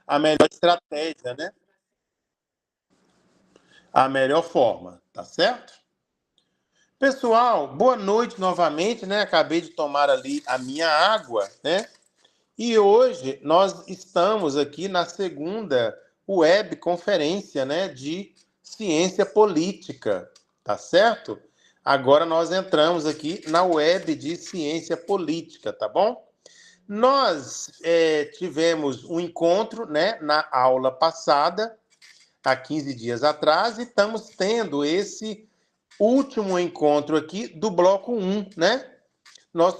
a melhor estratégia, né? A melhor forma, tá certo? Pessoal, boa noite novamente, né? Acabei de tomar ali a minha água, né? E hoje nós estamos aqui na segunda web conferência, né, de ciência política, tá certo? Agora nós entramos aqui na web de ciência política, tá bom? Nós tivemos um encontro, né, na aula passada, há 15 dias atrás, e estamos tendo esse último encontro aqui do bloco 1, né? Nós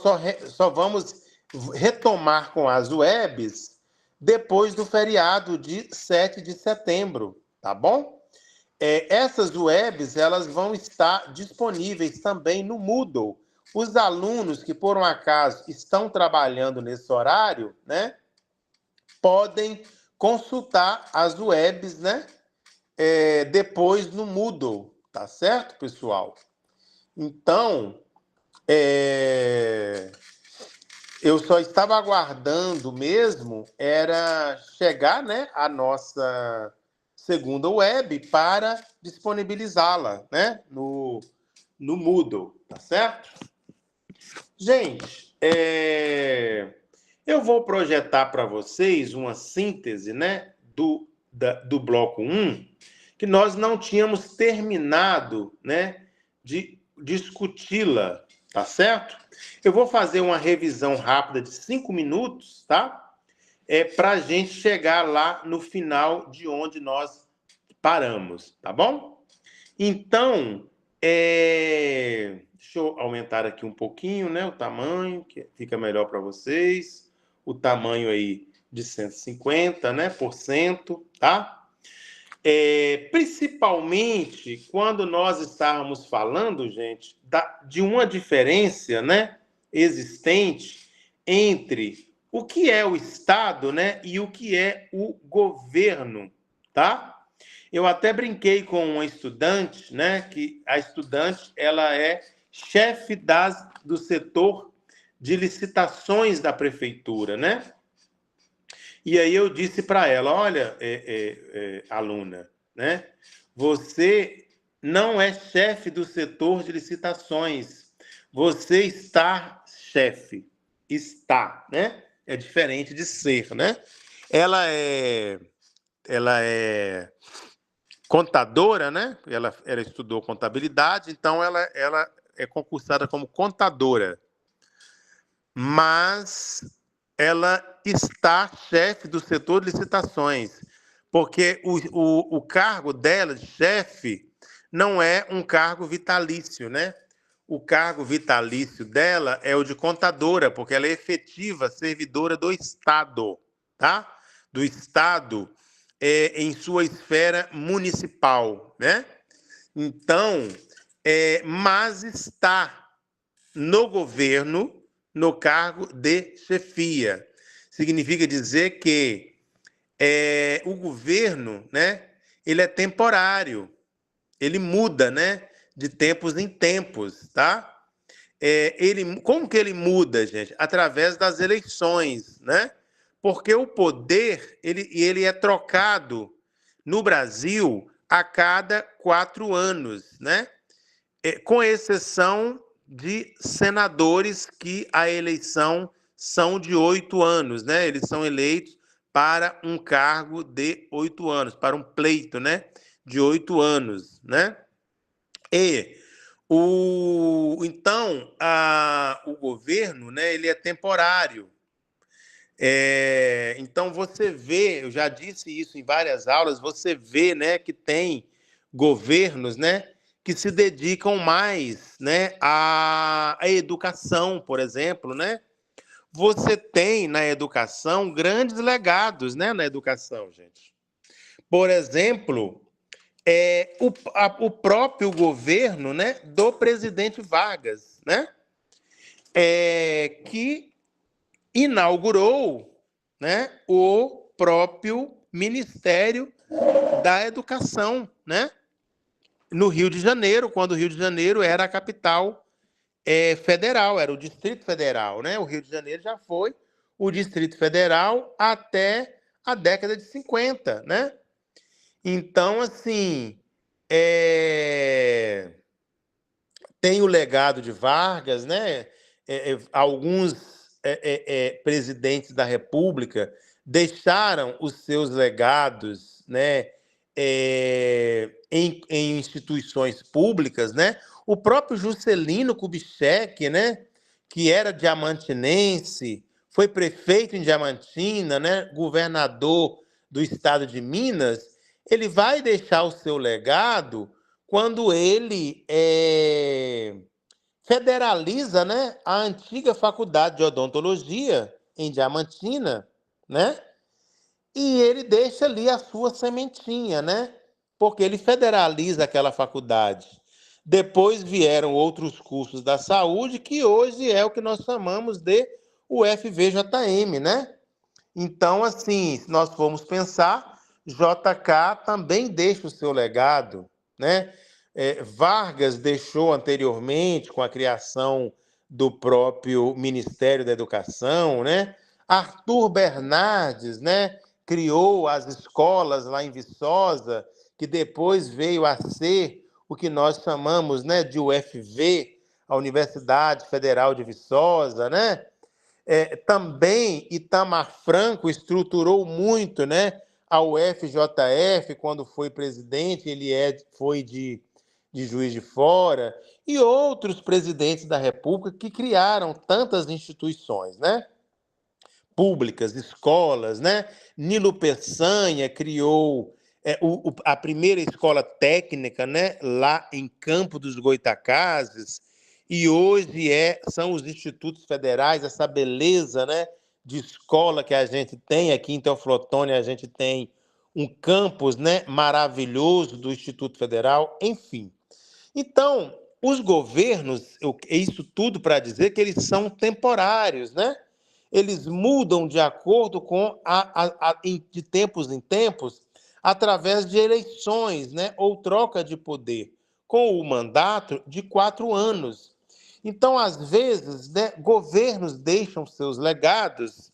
só vamos retomar com as webs depois do feriado de 7 de setembro, tá bom? Essas webs, elas vão estar disponíveis também no Moodle. Os alunos que, por um acaso, estão trabalhando nesse horário, né, podem consultar as webs, né, depois no Moodle, tá certo, pessoal? Então, eu só estava aguardando mesmo era chegar, né, a nossa segunda web para disponibilizá-la, né, no Moodle, tá certo? Gente, eu vou projetar para vocês uma síntese, né, do bloco 1, que nós não tínhamos terminado, né, de discuti-la, tá certo? Eu vou fazer uma revisão rápida de 5 minutos, tá? Para a gente chegar lá no final de onde nós paramos, tá bom? Então, deixa eu aumentar aqui um pouquinho, né, o tamanho, que fica melhor para vocês. O tamanho aí de 150, né, por cento, tá? Principalmente quando nós estávamos falando, gente, de uma diferença, né, existente entre o que é o Estado, né, e o que é o governo, tá? Eu até brinquei com uma estudante, né, que a estudante ela é chefe do setor de licitações da prefeitura, né? E aí eu disse para ela, olha, aluna, né? Você não é chefe do setor de licitações. Você está chefe. Está, né? É diferente de ser, né? Ela é contadora, né? Ela estudou contabilidade, então ela é concursada como contadora. Mas ela está chefe do setor de licitações, porque o cargo dela de chefe não é um cargo vitalício, né? O cargo vitalício dela é o de contadora, porque ela é efetiva servidora do Estado, tá? Do Estado em sua esfera municipal, né? Então, mas está no governo no cargo de chefia. Significa dizer que o governo, né, ele é temporário, ele muda, né, de tempos em tempos, tá? Como que ele muda, gente? Através das eleições, né? Porque o poder ele é trocado no Brasil a cada 4 anos, né? Com exceção de senadores que a eleição são de 8 anos, né? Eles são eleitos para um cargo de 8 anos, para um pleito, né? De 8 anos, né? Então, o governo, né? Ele é temporário. Então, você vê, eu já disse isso em várias aulas, você vê, né, que tem governos, né, que se dedicam mais, né, à educação, por exemplo, né? Você tem na educação grandes legados, né, na educação, gente. Por exemplo, o próprio governo, né, do presidente Vargas, né, que inaugurou, né, o próprio Ministério da Educação, né, no Rio de Janeiro, quando o Rio de Janeiro era a capital federal, era o Distrito Federal, né? O Rio de Janeiro já foi o Distrito Federal até a década de 50, né? Então, assim, tem o legado de Vargas, né? Alguns presidentes da República deixaram os seus legados, né? Em instituições públicas, né? O próprio Juscelino Kubitschek, né? Que era diamantinense, foi prefeito em Diamantina, né? Governador do estado de Minas, ele vai deixar o seu legado quando ele federaliza, né, a antiga faculdade de odontologia em Diamantina, né? E ele deixa ali a sua sementinha, né? Porque ele federaliza aquela faculdade. Depois vieram outros cursos da saúde, que hoje é o que nós chamamos de UFVJM, né? Então, assim, se nós formos pensar, JK também deixa o seu legado, né? Vargas deixou anteriormente, com a criação do próprio Ministério da Educação, né? Arthur Bernardes, né? Criou as escolas lá em Viçosa, que depois veio a ser o que nós chamamos, né, de UFV, a Universidade Federal de Viçosa, né? Também Itamar Franco estruturou muito, né, a UFJF quando foi presidente, ele foi de Juiz de Fora, e outros presidentes da República que criaram tantas instituições, né, públicas, escolas, né? Nilo Peçanha criou a primeira escola técnica, né, lá em Campo dos Goitacazes, e hoje são os institutos federais, essa beleza, né, de escola que a gente tem aqui em Teoflotone, a gente tem um campus, né, maravilhoso do Instituto Federal, enfim. Então, os governos, isso tudo para dizer que eles são temporários, né? Eles mudam de acordo com de tempos em tempos, através de eleições, né? Ou troca de poder, com o mandato de 4 anos. Então, às vezes, né, governos deixam seus legados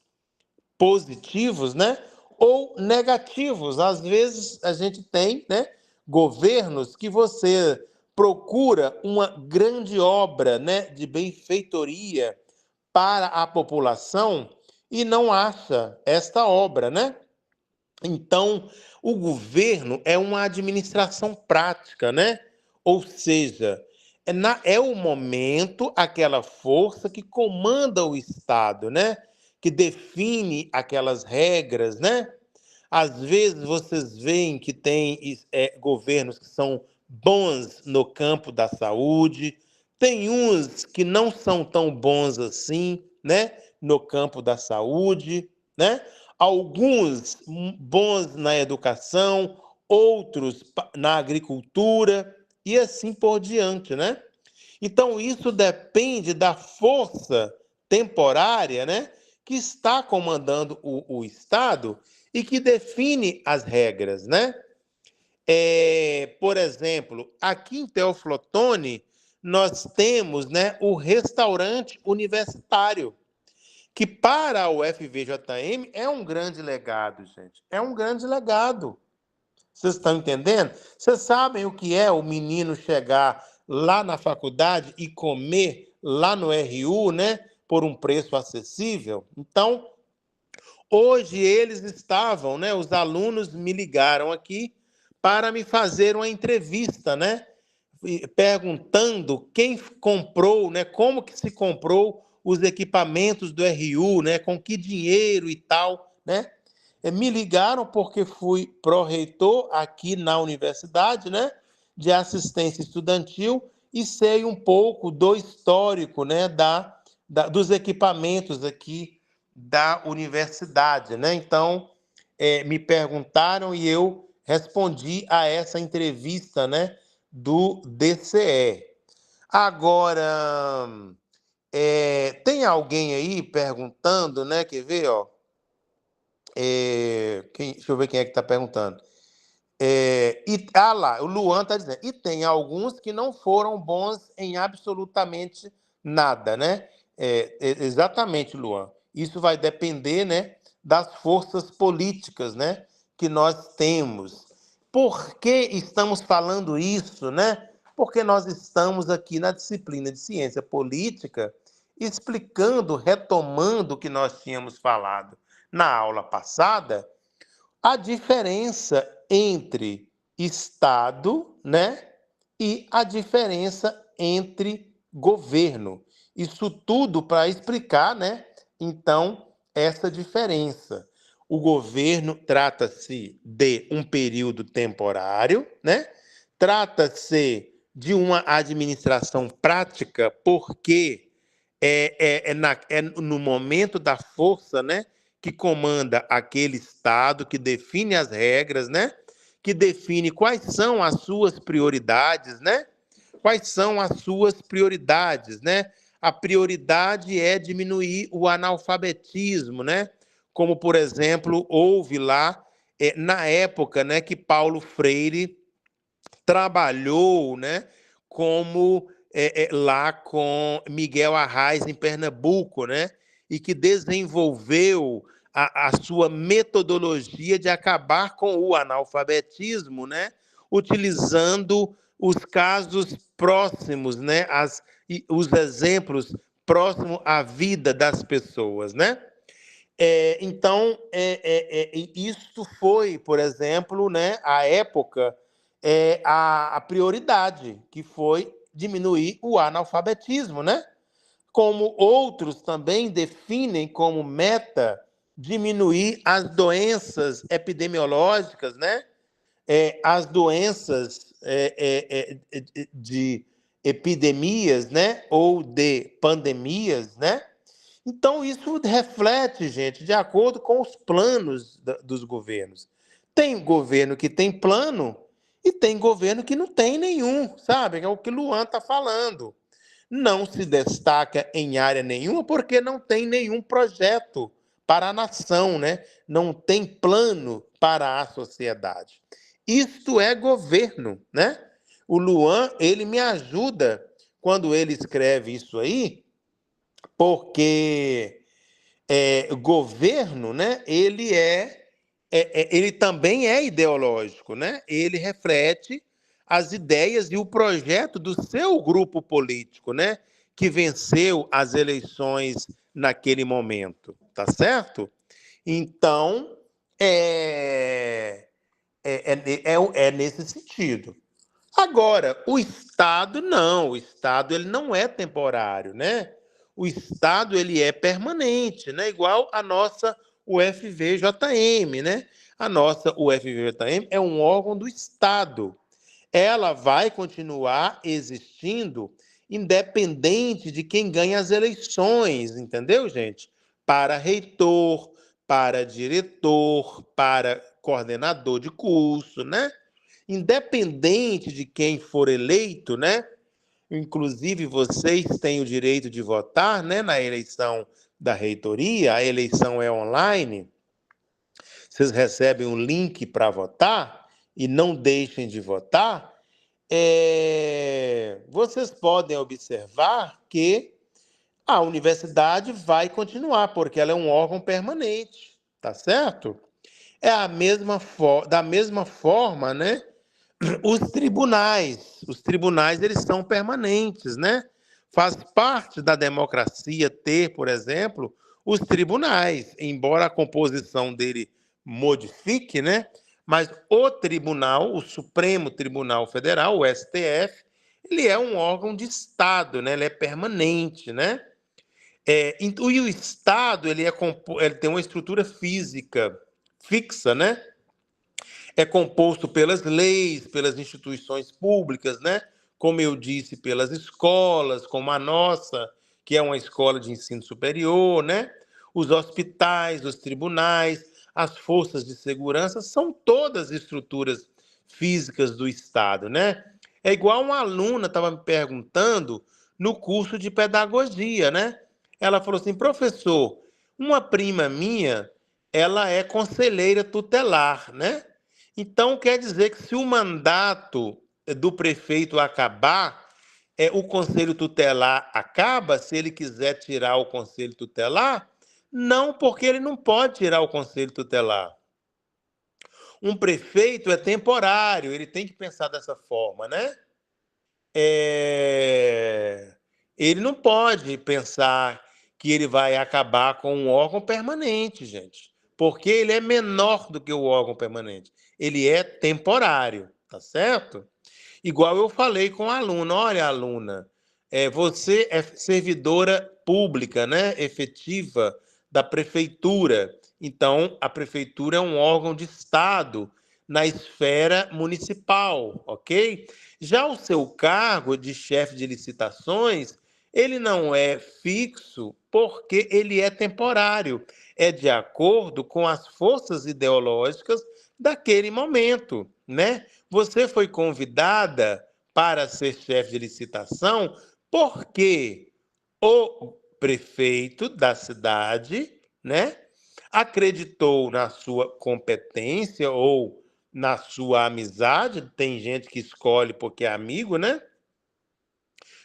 positivos, né? Ou negativos. Às vezes a gente tem, né, governos que você procura uma grande obra, né, de benfeitoria para a população e não acha esta obra, né? Então, o governo é uma administração prática, né? Ou seja, é o momento, aquela força que comanda o Estado, né? Que define aquelas regras, né? Às vezes vocês veem que tem governos que são bons no campo da saúde, tem uns que não são tão bons assim, né? No campo da saúde, né? Alguns bons na educação, outros na agricultura e assim por diante, né? Então isso depende da força temporária, né, que está comandando o Estado e que define as regras, né? Por exemplo, aqui em Teoflotone, nós temos, né, o restaurante universitário, que para a UFVJM é um grande legado, gente. É um grande legado. Vocês estão entendendo? Vocês sabem o que é o menino chegar lá na faculdade e comer lá no RU, né, por um preço acessível? Então, hoje eles estavam, né, os alunos me ligaram aqui para me fazer uma entrevista, né, perguntando quem comprou, né, como que se comprou os equipamentos do RU, né, com que dinheiro e tal, né? Me ligaram porque fui pró-reitor aqui na universidade, né, de assistência estudantil, e sei um pouco do histórico, né, dos equipamentos aqui da universidade, né? Então, me perguntaram e eu respondi a essa entrevista, né, do DCE. Agora, tem alguém aí perguntando, né? Quer ver, ó? Deixa eu ver quem é que está perguntando. Lá, o Luan está dizendo. E tem alguns que não foram bons em absolutamente nada, né? Exatamente, Luan. Isso vai depender, né, das forças políticas, né, que nós temos. Por que estamos falando isso, né? Porque nós estamos aqui na disciplina de ciência política explicando, retomando o que nós tínhamos falado na aula passada, a diferença entre Estado, né, e a diferença entre governo. Isso tudo para explicar, né, então, essa diferença. O governo trata-se de um período temporário, né? Trata-se de uma administração prática, porque é no momento da força, né, que comanda aquele Estado, que define as regras, né, que define quais são as suas prioridades, né? Quais são as suas prioridades, né? A prioridade é diminuir o analfabetismo, né? Como, por exemplo, houve lá, na época, né, que Paulo Freire trabalhou, né, como lá com Miguel Arraes em Pernambuco, né, e que desenvolveu a sua metodologia de acabar com o analfabetismo, né, utilizando os casos próximos, né, os exemplos próximos à vida das pessoas, né? Então, isso foi, por exemplo, né, a época, a prioridade, que foi diminuir o analfabetismo, né? Como outros também definem como meta diminuir as doenças epidemiológicas, né? As doenças de epidemias, né? Ou de pandemias, né? Então, isso reflete, gente, de acordo com os planos dos governos. Tem governo que tem plano e tem governo que não tem nenhum, sabe? É o que Luan está falando. Não se destaca em área nenhuma porque não tem nenhum projeto para a nação, né? Não tem plano para a sociedade. Isto é governo, né? O Luan, ele me ajuda quando ele escreve isso aí, porque governo, né? Ele também é ideológico, né? Ele reflete as ideias e o projeto do seu grupo político, né? Que venceu as eleições naquele momento, tá certo? Então, é nesse sentido. Agora, o Estado não, o Estado ele não é temporário, né? O Estado ele é permanente, né? Igual a nossa UFVJM, né? A nossa UFVJM é um órgão do Estado. Ela vai continuar existindo independente de quem ganha as eleições, entendeu, gente? Para reitor, para diretor, para coordenador de curso, né? Independente de quem for eleito, né? Inclusive, vocês têm o direito de votar, né, na eleição da reitoria, a eleição é online, vocês recebem um link para votar e não deixem de votar. Vocês podem observar que a universidade vai continuar, porque ela é um órgão permanente, tá certo? Da mesma forma, né? Os tribunais eles são permanentes, né? Faz parte da democracia ter, por exemplo, os tribunais, embora a composição dele modifique, né? Mas o tribunal, o Supremo Tribunal Federal, o STF, ele é um órgão de Estado, né? Ele é permanente, né? E o Estado ele tem uma estrutura física fixa, né? É composto pelas leis, pelas instituições públicas, né? Como eu disse, pelas escolas, como a nossa, que é uma escola de ensino superior, né? Os hospitais, os tribunais, as forças de segurança, são todas estruturas físicas do Estado, né? É igual uma aluna estava me perguntando no curso de pedagogia, né? Ela falou assim, professor, uma prima minha, ela é conselheira tutelar, né? Então, quer dizer que se o mandato do prefeito acabar, o conselho tutelar acaba, se ele quiser tirar o conselho tutelar, Não, porque ele não pode tirar o conselho tutelar. Um prefeito é temporário, ele tem que pensar dessa forma, né? Ele não pode pensar que ele vai acabar com um órgão permanente, gente, porque ele é menor do que o órgão permanente. Ele é temporário, tá certo? Igual eu falei com a aluna, olha, aluna, você é servidora pública, né, efetiva da prefeitura. Então, a prefeitura é um órgão de Estado na esfera municipal, ok? Já o seu cargo de chefe de licitações, ele não é fixo porque ele é temporário. É de acordo com as forças ideológicas daquele momento, né? Você foi convidada para ser chefe de licitação porque o prefeito da cidade, né, acreditou na sua competência ou na sua amizade. Tem gente que escolhe porque é amigo, né?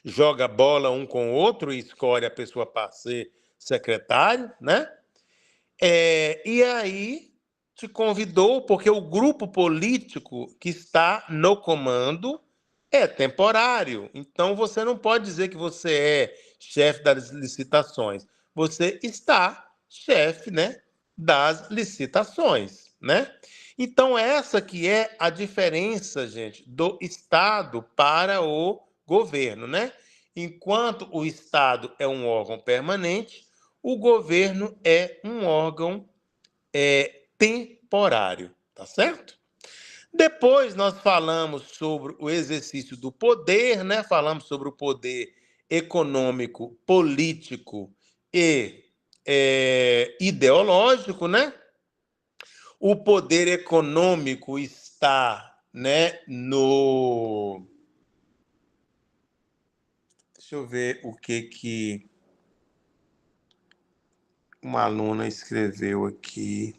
Joga bola um com o outro e escolhe a pessoa para ser secretário, né? E aí te convidou porque o grupo político que está no comando é temporário. Então você não pode dizer que você é chefe das licitações. Você está chefe, né, das licitações, né? Então essa que é a diferença, gente, do Estado para o governo, né? Enquanto o Estado é um órgão permanente, o governo é um órgão temporário, tá certo? Depois nós falamos sobre o exercício do poder, né? Falamos sobre o poder econômico, político e ideológico, né? O poder econômico está, né, no... Deixa eu ver o que uma aluna escreveu aqui.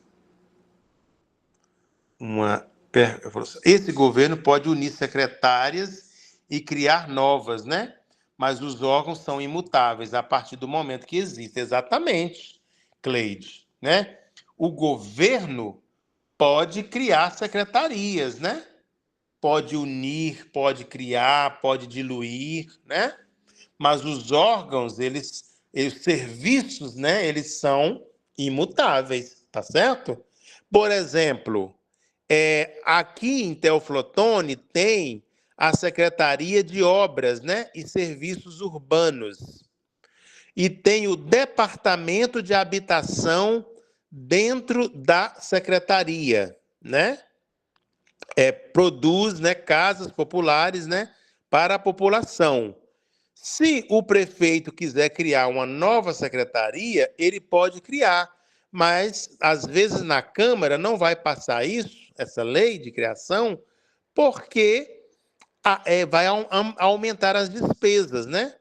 Esse governo pode unir secretárias e criar novas, né? Mas os órgãos são imutáveis a partir do momento que existe. Exatamente, Cleide, né? O governo pode criar secretarias, né? Pode unir, pode criar, pode diluir, né? Mas os órgãos, os serviços, né? Eles são imutáveis, tá certo? Por exemplo, aqui em Teoflotone tem a Secretaria de Obras, né, e Serviços Urbanos. E tem o Departamento de Habitação dentro da secretaria, né? Produz, né, casas populares, né, para a população. Se o prefeito quiser criar uma nova secretaria, ele pode criar, mas às vezes na Câmara não vai passar isso, essa lei de criação, porque vai aumentar as despesas, né?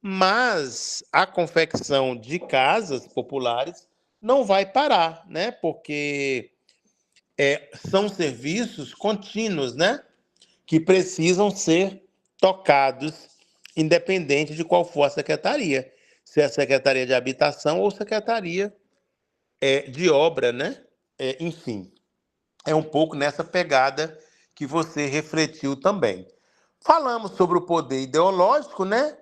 Mas a confecção de casas populares não vai parar, né? Porque são serviços contínuos, né? Que precisam ser tocados, independente de qual for a secretaria. Se é a Secretaria de Habitação ou Secretaria de Obra, né? Enfim, é um pouco nessa pegada que você refletiu também. Falamos sobre o poder ideológico, né?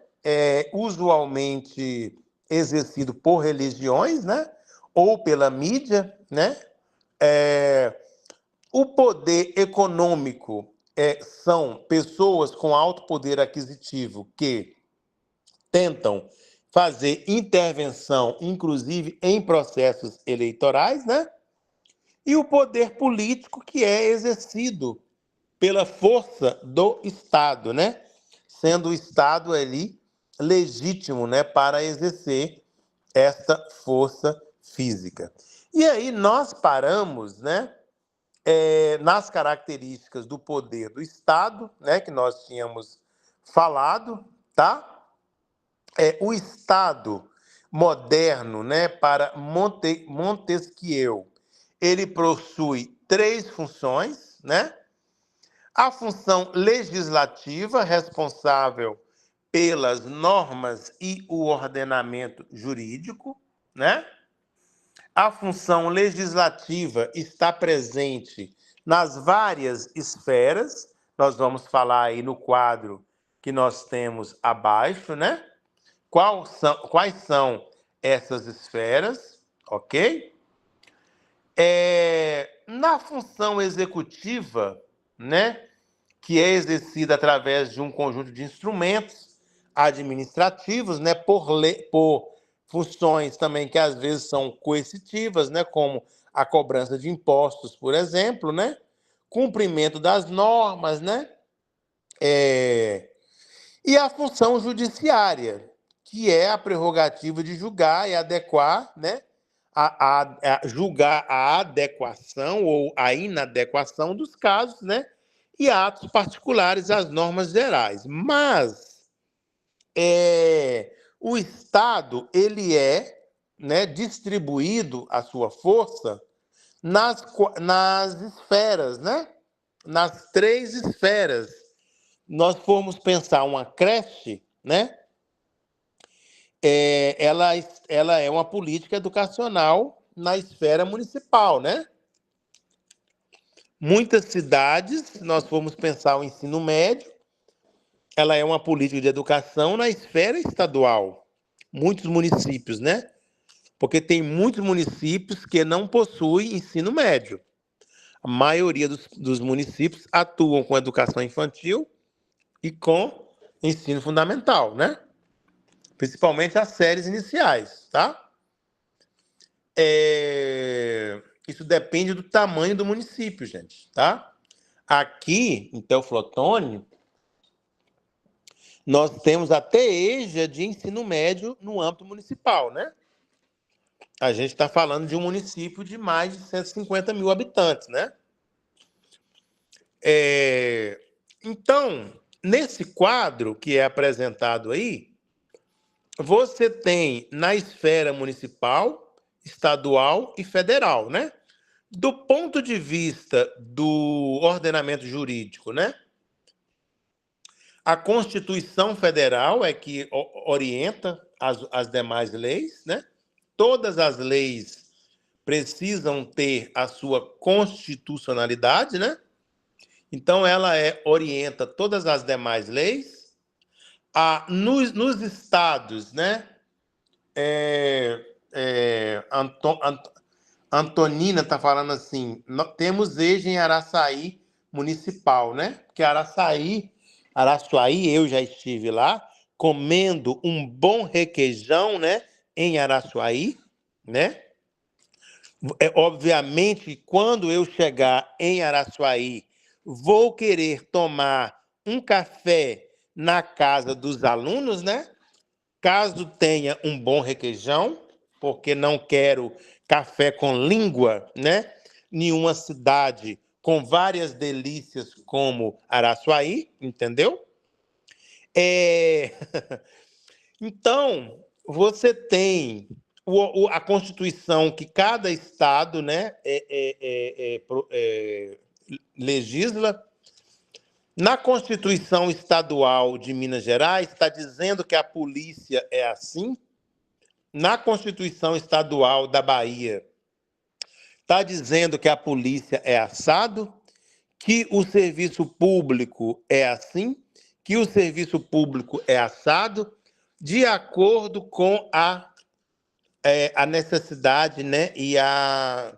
Usualmente exercido por religiões, né? Ou pela mídia, né? O poder econômico são pessoas com alto poder aquisitivo que tentam fazer intervenção, inclusive em processos eleitorais, né? E o poder político que é exercido pela força do Estado, né? Sendo o Estado ali legítimo, né, para exercer esta força física. E aí nós paramos, né, nas características do poder do Estado, né, que nós tínhamos falado, tá? O Estado moderno, né, para Montesquieu, ele possui três funções, né? A função legislativa, responsável pelas normas e o ordenamento jurídico, né? A função legislativa está presente nas várias esferas. Nós vamos falar aí no quadro que nós temos abaixo, né? Quais são essas esferas, ok? Na função executiva, né, que é exercida através de um conjunto de instrumentos administrativos, né, por funções também que às vezes são coercitivas, né, como a cobrança de impostos, por exemplo, né, cumprimento das normas, né, e a função judiciária, que é a prerrogativa de julgar e adequar, né, julgar a adequação ou a inadequação dos casos, né, e atos particulares às normas gerais. Mas o Estado ele né, distribuído a sua força nas esferas, né? Nas 3 esferas. Nós formos pensar uma creche, né? Ela é uma política educacional na esfera municipal, né? Muitas cidades, nós formos pensar o ensino médio, ela é uma política de educação na esfera estadual. Muitos municípios, né? Porque tem muitos municípios que não possuem ensino médio. A maioria dos municípios atuam com educação infantil e com ensino fundamental, né? Principalmente as séries iniciais, tá? Isso depende do tamanho do município, gente, tá? Aqui, em Teoflotone, nós temos até EJA de ensino médio no âmbito municipal, né? A gente está falando de um município de mais de 150 mil habitantes, né? Então, nesse quadro que é apresentado aí, você tem na esfera municipal, estadual e federal, né? Do ponto de vista do ordenamento jurídico, né? A Constituição Federal é que orienta as demais leis, né? Todas as leis precisam ter a sua constitucionalidade, né? Então, ela orienta todas as demais leis. Nos estados, né? Antonina está falando assim, temos EJA em Araçaí municipal, né? Porque Araçaí, eu já estive lá, comendo um bom requeijão, né? Em Araçuaí, né? Obviamente, quando eu chegar em Araçuaí, vou querer tomar um café na casa dos alunos, né? Caso tenha um bom requeijão, porque não quero café com língua, né? Nenhuma cidade com várias delícias como Araçuaí, entendeu? Então, você tem a Constituição que cada estado, né, legisla. Na Constituição Estadual de Minas Gerais, está dizendo que a polícia é assim. Na Constituição Estadual da Bahia, está dizendo que a polícia é assado, que o serviço público é assim, que o serviço público é assado, de acordo com a necessidade, né, e a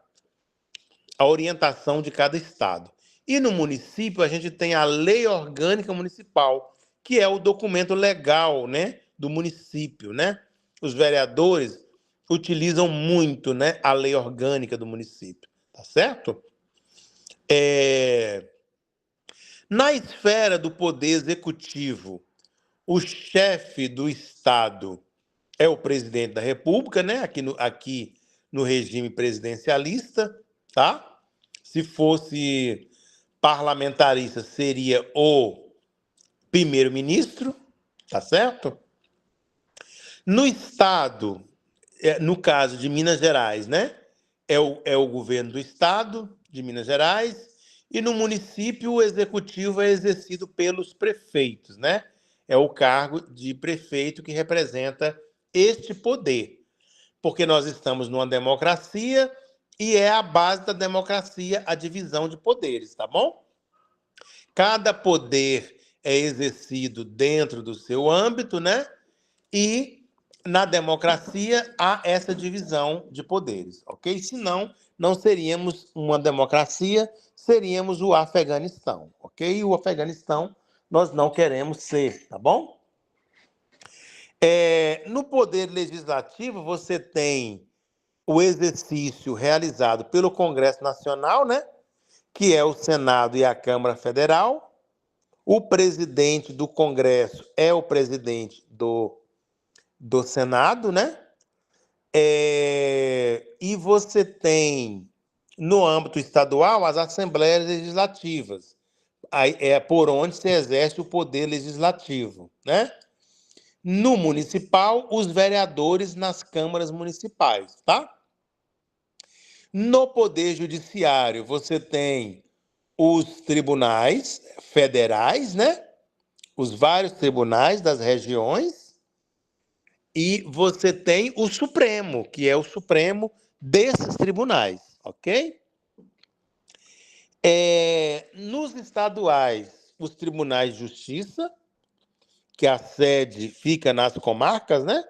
orientação de cada estado. E no município, a gente tem a Lei Orgânica Municipal, que é o documento legal, né, do município, né? Os vereadores utilizam muito, né, a lei orgânica do município, tá certo? Na esfera do poder executivo, o chefe do Estado é o presidente da República, né? Aqui no regime presidencialista, tá? Se fosse parlamentarista, seria o primeiro-ministro, tá certo? No Estado, no caso de Minas Gerais, né? É o governo do Estado de Minas Gerais, e no município o executivo é exercido pelos prefeitos, né? É o cargo de prefeito que representa este poder. porque nós estamos numa democracia e é a base da democracia a divisão de poderes, tá bom? Cada poder é exercido dentro do seu âmbito, né? E na democracia há essa divisão de poderes, ok? Senão, não seríamos uma democracia, seríamos o Afeganistão, ok? E o Afeganistão nós não queremos ser, tá bom? No poder legislativo, você tem o exercício realizado pelo Congresso Nacional, né? Que é o Senado e a Câmara Federal. O presidente do Congresso é o presidente do Senado, né? E você tem, no âmbito estadual, as assembleias legislativas. Aí é por onde se exerce o poder legislativo, né? No municipal, os vereadores nas câmaras municipais, tá? No poder judiciário, você tem os tribunais federais, né? Os vários tribunais das regiões, e você tem o Supremo, que é o Supremo desses tribunais, ok? Nos estaduais, os tribunais de justiça, que a sede fica nas comarcas, né?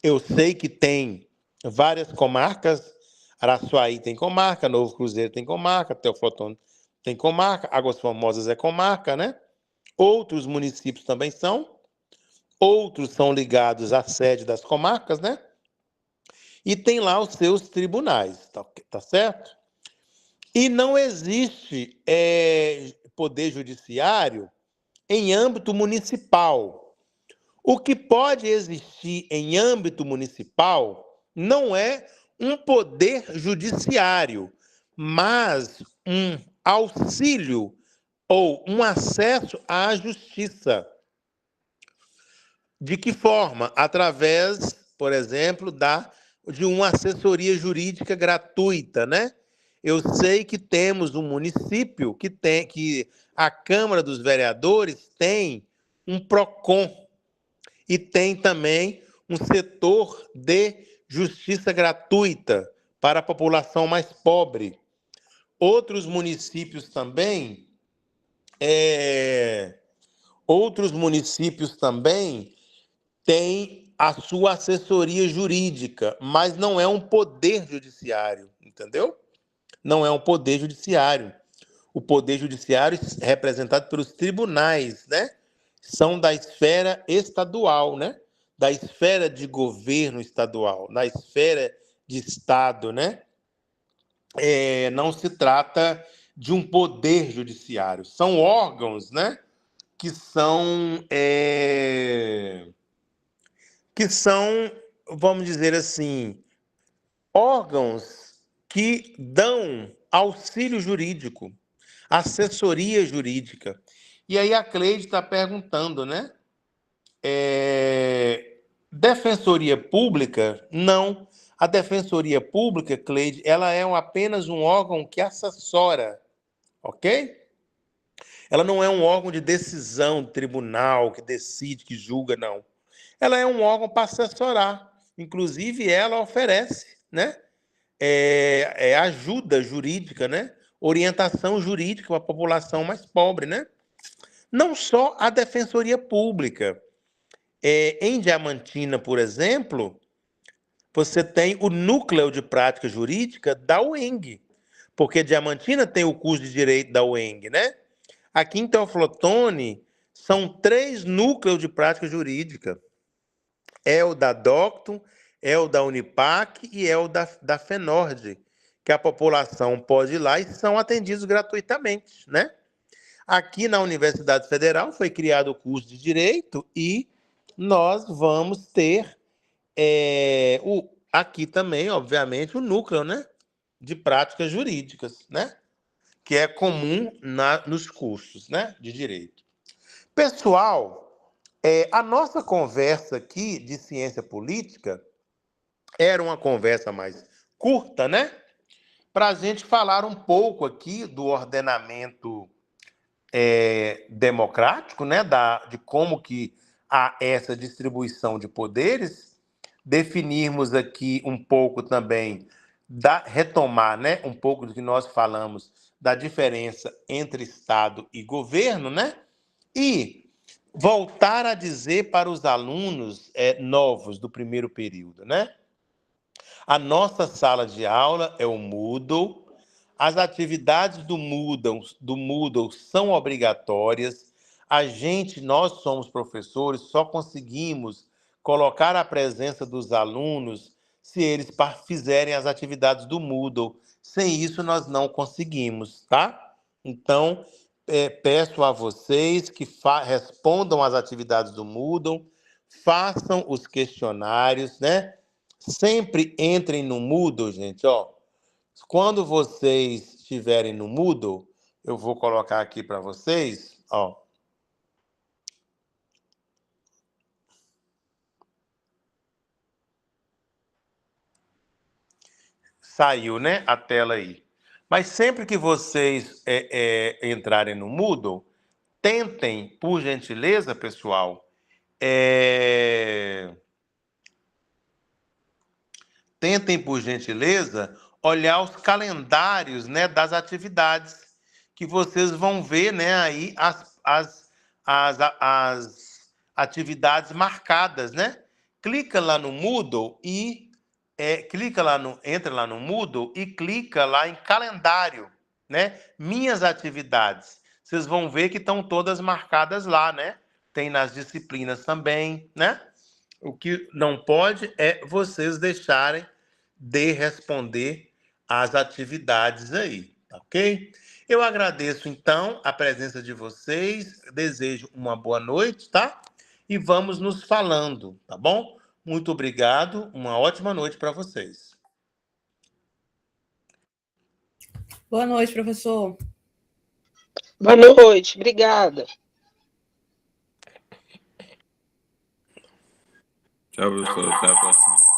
Eu sei que tem várias comarcas, Araçuaí tem comarca, Novo Cruzeiro tem comarca, Teoflotone tem comarca, Águas Formosas é comarca, né? Outros municípios também são, outros são ligados à sede das comarcas, né? E tem lá os seus tribunais, tá certo? E não existe poder judiciário em âmbito municipal. O que pode existir em âmbito municipal não é um poder judiciário, mas um auxílio ou um acesso à justiça. De que forma? Através, por exemplo, de uma assessoria jurídica gratuita, né? Eu sei que temos um município que a Câmara dos Vereadores tem um PROCON e tem também um setor de justiça gratuita para a população mais pobre. Outros municípios também têm a sua assessoria jurídica, mas não é um poder judiciário, entendeu? Não é um poder judiciário. O poder judiciário é representado pelos tribunais, né? São da esfera estadual, né? Da esfera de governo estadual, da esfera de Estado, né? Não se trata de um poder judiciário. São órgãos, né? Que são, vamos dizer assim, órgãos que dão auxílio jurídico, assessoria jurídica. E aí a Cleide está perguntando, né? Defensoria Pública? Não. A Defensoria Pública, Cleide, ela é apenas um órgão que assessora, ok? Ela não é um órgão de decisão, tribunal, que decide, que julga, não. Ela é um órgão para assessorar. Inclusive, ela oferece, né? Ajuda jurídica, né? Orientação jurídica para a população mais pobre, né? Não só a Defensoria Pública. Em Diamantina, por exemplo, você tem o Núcleo de Prática Jurídica da UENG, porque Diamantina tem o curso de Direito da UENG, né? Aqui em Teoflotone, são 3 núcleos de prática jurídica. É o da Docton, é o da Unipac e é o da FENORD, que a população pode ir lá e são atendidos gratuitamente, né? Aqui na Universidade Federal foi criado o curso de Direito e nós vamos ter aqui também, obviamente, o núcleo, né, de práticas jurídicas, né, que é comum nos cursos, né, de Direito. Pessoal, a nossa conversa aqui de ciência política era uma conversa mais curta, né, para a gente falar um pouco aqui do ordenamento democrático, né, de como que há essa distribuição de poderes, definirmos aqui um pouco também, retomar, né, um pouco do que nós falamos da diferença entre Estado e governo, né? E voltar a dizer para os alunos novos do primeiro período, né? A nossa sala de aula é o Moodle. As atividades do Moodle são obrigatórias. Nós somos professores, só conseguimos colocar a presença dos alunos se eles fizerem as atividades do Moodle. Sem isso, nós não conseguimos, tá? Então, peço a vocês que respondam às atividades do Moodle, façam os questionários, né? Sempre entrem no Moodle, gente, ó. Quando vocês estiverem no Moodle, eu vou colocar aqui para vocês, ó. Saiu, né, a tela aí. Mas sempre que vocês entrarem no Moodle, tentem, por gentileza, pessoal, tentem, por gentileza, olhar os calendários, né, das atividades, que vocês vão ver, né, aí as atividades marcadas, né? Clica lá no Moodle e entra lá no Moodle e clica lá em calendário, né? Minhas atividades. Vocês vão ver que estão todas marcadas lá, né? Tem nas disciplinas também, né? O que não pode é vocês deixarem de responder às atividades aí, tá ok? Eu agradeço, então, a presença de vocês, desejo uma boa noite, tá? E vamos nos falando, tá bom? Muito obrigado, uma ótima noite para vocês. Boa noite, professor. Boa noite, obrigada. Tchau, professor. Até a próxima.